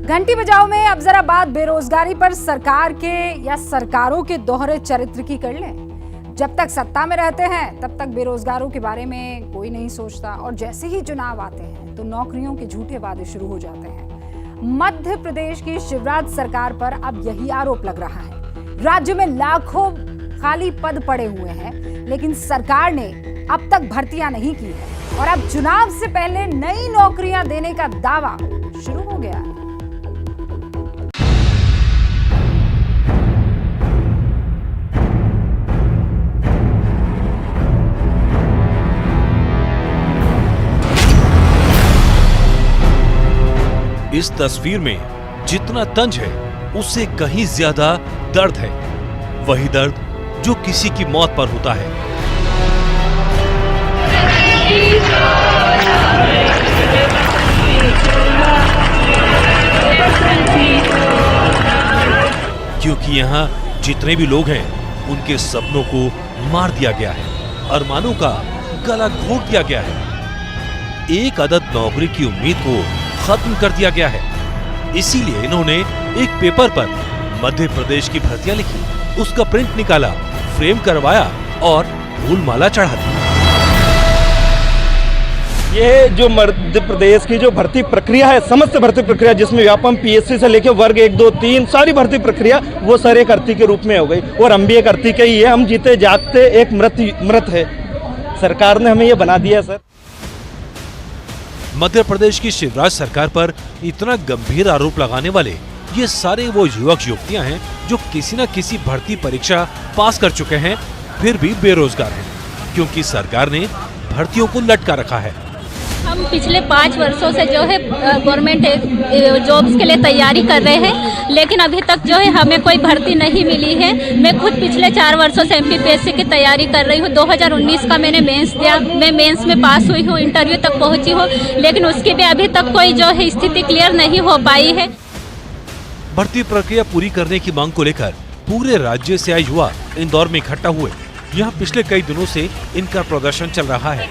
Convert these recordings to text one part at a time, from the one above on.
घंटी बजाओ में अब जरा बात बेरोजगारी पर सरकार के या सरकारों के दोहरे चरित्र की कर लें। जब तक सत्ता में रहते हैं तब तक बेरोजगारों के बारे में कोई नहीं सोचता और जैसे ही चुनाव आते हैं तो नौकरियों के झूठे वादे शुरू हो जाते हैं। मध्य प्रदेश की शिवराज सरकार पर अब यही आरोप लग रहा है। राज्य में लाखों खाली पद पड़े हुए हैं, लेकिन सरकार ने अब तक भर्तियां नहीं की है और अब चुनाव से पहले नई नौकरियां देने का दावा शुरू हो गया है। इस तस्वीर में जितना तंज है उससे कहीं ज्यादा दर्द है, वही दर्द जो किसी की मौत पर होता है। क्योंकि यहाँ जितने भी लोग हैं उनके सपनों को मार दिया गया है, अरमानों का गला घोट दिया गया है, एक अदद नौकरी की उम्मीद को खत्म कर दिया गया है। इसीलिए इन्होंने एक पेपर पर मध्य प्रदेश की भर्तियां लिखी, उसका प्रिंट निकाला, फ्रेम करवाया और फूल माला चढ़ा दी। ये जो मध्य प्रदेश की जो भर्ती प्रक्रिया है, समस्त भर्ती प्रक्रिया जिसमें व्यापम पीएससी से लेकर वर्ग 1, 2, 3 सारी भर्ती प्रक्रिया वो सर एक अर्थी के रूप में हो गई और हम भी एक अर्थी के ही है। हम जीते जागते एक मृत है। सरकार ने हमें ये बना दिया है। सर, मध्य प्रदेश की शिवराज सरकार पर इतना गंभीर आरोप लगाने वाले ये सारे वो युवक युवतियां हैं जो किसी न किसी भर्ती परीक्षा पास कर चुके हैं, फिर भी बेरोजगार हैं, क्योंकि सरकार ने भर्तियों को लटका रखा है। हम पिछले 5 वर्षों से जो है गवर्नमेंट जॉब्स के लिए तैयारी कर रहे हैं, लेकिन अभी तक जो है हमें कोई भर्ती नहीं मिली है। मैं खुद पिछले 4 वर्षों से एमपीपीएससी की तैयारी कर रही हूँ। 2019 का मैंने मेंस दिया, मैं मेंस में पास हुई हूँ, इंटरव्यू तक पहुँची हूँ, लेकिन उसकी भी अभी तक कोई जो है स्थिति क्लियर नहीं हो पाई है। भर्ती प्रक्रिया पूरी करने की मांग को लेकर पूरे राज्य से आए युवा इंदौर में इकट्ठा हुए। यहाँ पिछले कई दिनों से इनका प्रदर्शन चल रहा है।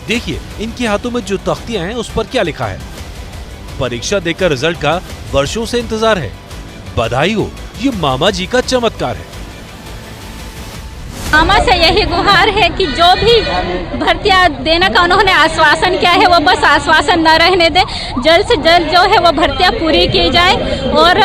देखिए इनके हाथों में जो तख्तियां हैं उस पर क्या लिखा है। परीक्षा देकर रिजल्ट का वर्षों से इंतजार है, बधाई हो, ये मामा जी का चमत्कार है। मामा से यही गुहार है कि जो भी भर्तियां देने का उन्होंने आश्वासन किया है वो बस आश्वासन न रहने दे, जल्द से जल्द जो है वो भर्तियां पूरी की जाए। और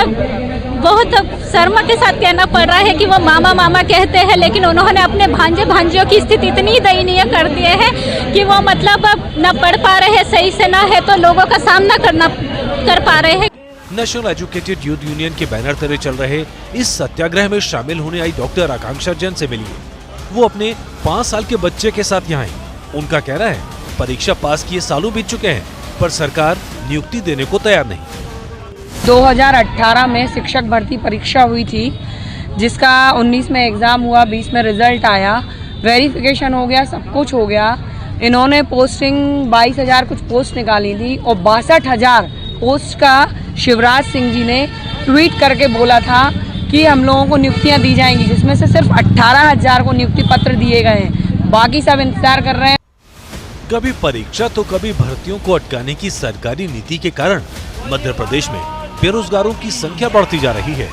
बहुत शर्म के साथ कहना पड़ रहा है कि वो मामा मामा कहते हैं, लेकिन उन्होंने अपने भांजे भांजियों की स्थिति इतनी दयनीय कर दी है कि वो मतलब न पढ़ पा रहे हैं सही से, न है तो लोगों का सामना कर पा रहे हैं। नेशनल एजुकेटेड यूथ यूनियन के बैनर तले चल रहे इस सत्याग्रह में शामिल होने आई डॉक्टर आकांक्षा जैन से मिलिए। वो अपने 5 साल के बच्चे के साथ यहाँ आई। उनका कहना है परीक्षा पास किए सालों बीत चुके हैं पर सरकार नियुक्ति देने को तैयार नहीं। 2018 में शिक्षक भर्ती परीक्षा हुई थी, जिसका 19 में एग्ज़ाम हुआ, 20 में रिजल्ट आया, वेरिफिकेशन हो गया, सब कुछ हो गया। इन्होंने पोस्टिंग 22,000 कुछ पोस्ट निकाली थी और 62,000 पोस्ट का शिवराज सिंह जी ने ट्वीट करके बोला था कि हम लोगों को नियुक्तियां दी जाएंगी, जिसमें से सिर्फ 18,000 को नियुक्ति पत्र दिए गए हैं, बाकी सब इंतजार कर रहे हैं। कभी परीक्षा तो कभी भर्तियों को अटकाने की सरकारी नीति के कारण मध्य प्रदेश में बेरोजगारों की संख्या बढ़ती जा रही है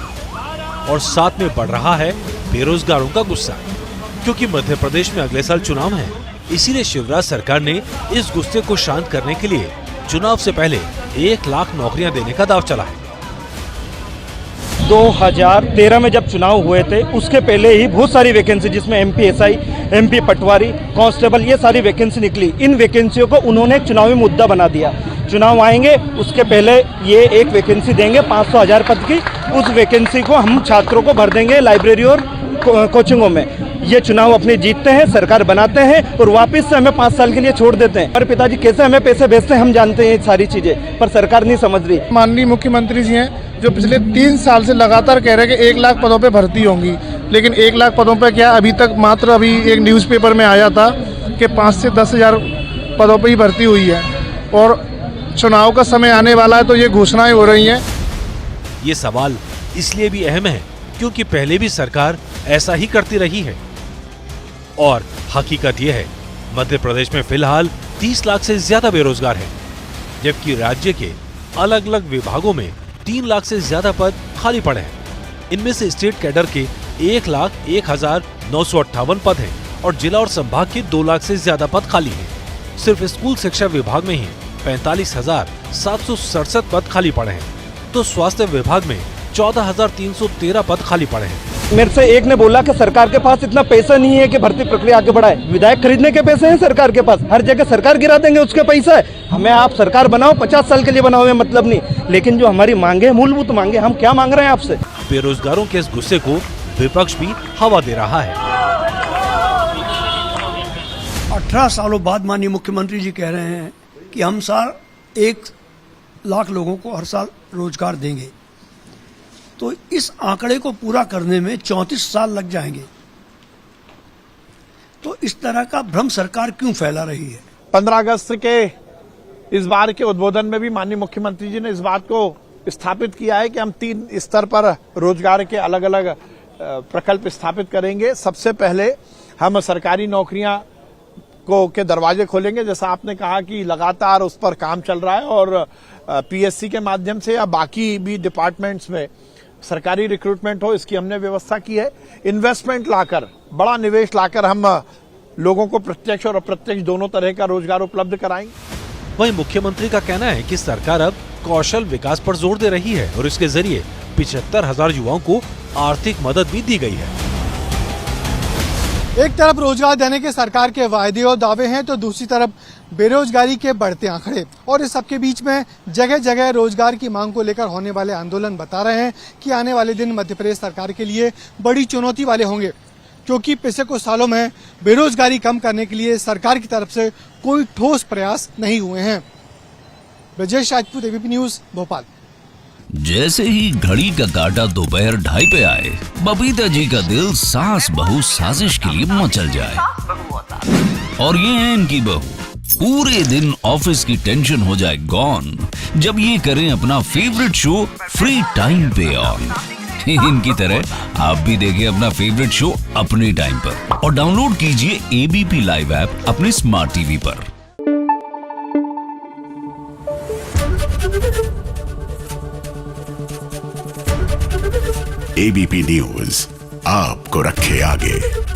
और साथ में बढ़ रहा है बेरोजगारों का गुस्सा, क्योंकि मध्य प्रदेश में अगले साल चुनाव है। इसीलिए शिवराज सरकार ने इस गुस्से को शांत करने के लिए चुनाव से पहले 1 लाख नौकरियां देने का दाव चला है। 2013 में जब चुनाव हुए थे उसके पहले ही बहुत सारी वैकेंसी, जिसमें एमपीएसआई, एमपी पटवारी, कांस्टेबल, ये सारी वैकेंसी निकली। इन वैकेंसियों को उन्होंने एक चुनावी मुद्दा बना दिया। चुनाव आएंगे उसके पहले ये एक वैकेंसी देंगे 500,000 पद की, उस वैकेंसी को हम छात्रों को भर देंगे लाइब्रेरी और कोचिंगों में। ये चुनाव अपने जीतते हैं, सरकार बनाते हैं और वापस से हमें 5 साल के लिए छोड़ देते हैं। और पिताजी कैसे हमें पैसे भेजते हैं हम जानते हैं ये सारी चीजें, पर सरकार नहीं समझ रही। माननीय मुख्यमंत्री जी हैं जो पिछले 3 साल से लगातार कह रहे हैं कि 1 लाख पदों पे भर्ती होंगी, लेकिन 1 लाख पदों पे क्या अभी तक मात्र अभी एक न्यूज़पेपर में आया था कि 5 से 10,000 पदों पे ही भर्ती हुई है और चुनाव का समय आने वाला है तो ये घोषणाएं हो रही हैं। ये सवाल इसलिए भी अहम है क्योंकि पहले भी सरकार ऐसा ही करती रही है। और हकीकत यह है, मध्य प्रदेश में फिलहाल 30 लाख से ज्यादा बेरोजगार हैं, जबकि राज्य के अलग अलग विभागों में 3 लाख से ज्यादा पद खाली पड़े हैं। इनमें से स्टेट कैडर के 1,01,958 पद हैं और जिला और संभाग के 2 लाख से ज्यादा पद खाली हैं। सिर्फ स्कूल शिक्षा विभाग में ही 45,767 पद खाली पड़े हैं, तो स्वास्थ्य विभाग में 14,313 पद खाली पड़े हैं। मेरे से एक ने बोला कि सरकार के पास इतना पैसा नहीं है कि भर्ती प्रक्रिया आगे बढ़ाए। विधायक खरीदने के पैसे हैं सरकार के पास, हर जगह सरकार गिरा देंगे, उसके पैसा है। हमें आप सरकार बनाओ, 50 साल के लिए बनाओ, में मतलब नहीं, लेकिन जो हमारी मांगे, मूलभूत मांगे, हम क्या मांग रहे हैं आपसे। बेरोजगारों के इस गुस्से को विपक्ष भी हवा दे रहा है। 18 सालों बाद माननीय मुख्यमंत्री जी कह रहे हैं कि हम साल 1 लाख लोगों को हर साल रोजगार देंगे, तो इस आंकड़े को पूरा करने में 34 साल लग जाएंगे। तो इस तरह का भ्रम सरकार क्यों फैला रही है? 15 अगस्त के इस बार के उद्बोधन में भी माननीय मुख्यमंत्री जी ने इस बात को स्थापित किया है कि हम 3 स्तर पर रोजगार के अलग अलग प्रकल्प स्थापित करेंगे। सबसे पहले हम सरकारी नौकरियां के दरवाजे खोलेंगे, जैसा आपने कहा कि लगातार उस पर काम चल रहा है, और पीएससी के माध्यम से या बाकी भी डिपार्टमेंट्स में सरकारी रिक्रूटमेंट हो, इसकी हमने व्यवस्था की है। इन्वेस्टमेंट लाकर, बड़ा निवेश लाकर हम लोगों को प्रत्यक्ष और अप्रत्यक्ष दोनों तरह का रोजगार उपलब्ध कराएंगे। वहीं मुख्यमंत्री का कहना है कि सरकार अब कौशल विकास पर जोर दे रही है और इसके जरिए 75,000 युवाओं को आर्थिक मदद भी दी गई है। एक तरफ रोजगार देने के सरकार के वायदे और दावे हैं, तो दूसरी तरफ बेरोजगारी के बढ़ते आंकड़े, और इस सबके बीच में जगह जगह रोजगार की मांग को लेकर होने वाले आंदोलन बता रहे हैं कि आने वाले दिन मध्य प्रदेश सरकार के लिए बड़ी चुनौती वाले होंगे, क्योंकि पिछले कुछ सालों में बेरोजगारी कम करने के लिए सरकार की तरफ से कोई ठोस प्रयास नहीं हुए हैं। Brajesh Rajput, ABP news, Bhopal. जैसे ही घड़ी का काटा दोपहर 2:30 पे आए, बबीता जी का दिल सास बहू साजिश के लिए मचल जाए। और ये है इनकी बहू, पूरे दिन ऑफिस की टेंशन हो जाए गॉन जब ये करें अपना फेवरेट शो फ्री टाइम पे ऑन। इनकी तरह आप भी देखिए अपना फेवरेट शो अपने टाइम पर और डाउनलोड कीजिए एबीपी लाइव ऐप अपने स्मार्ट टीवी पर। एबीपी न्यूज आपको रखे आगे।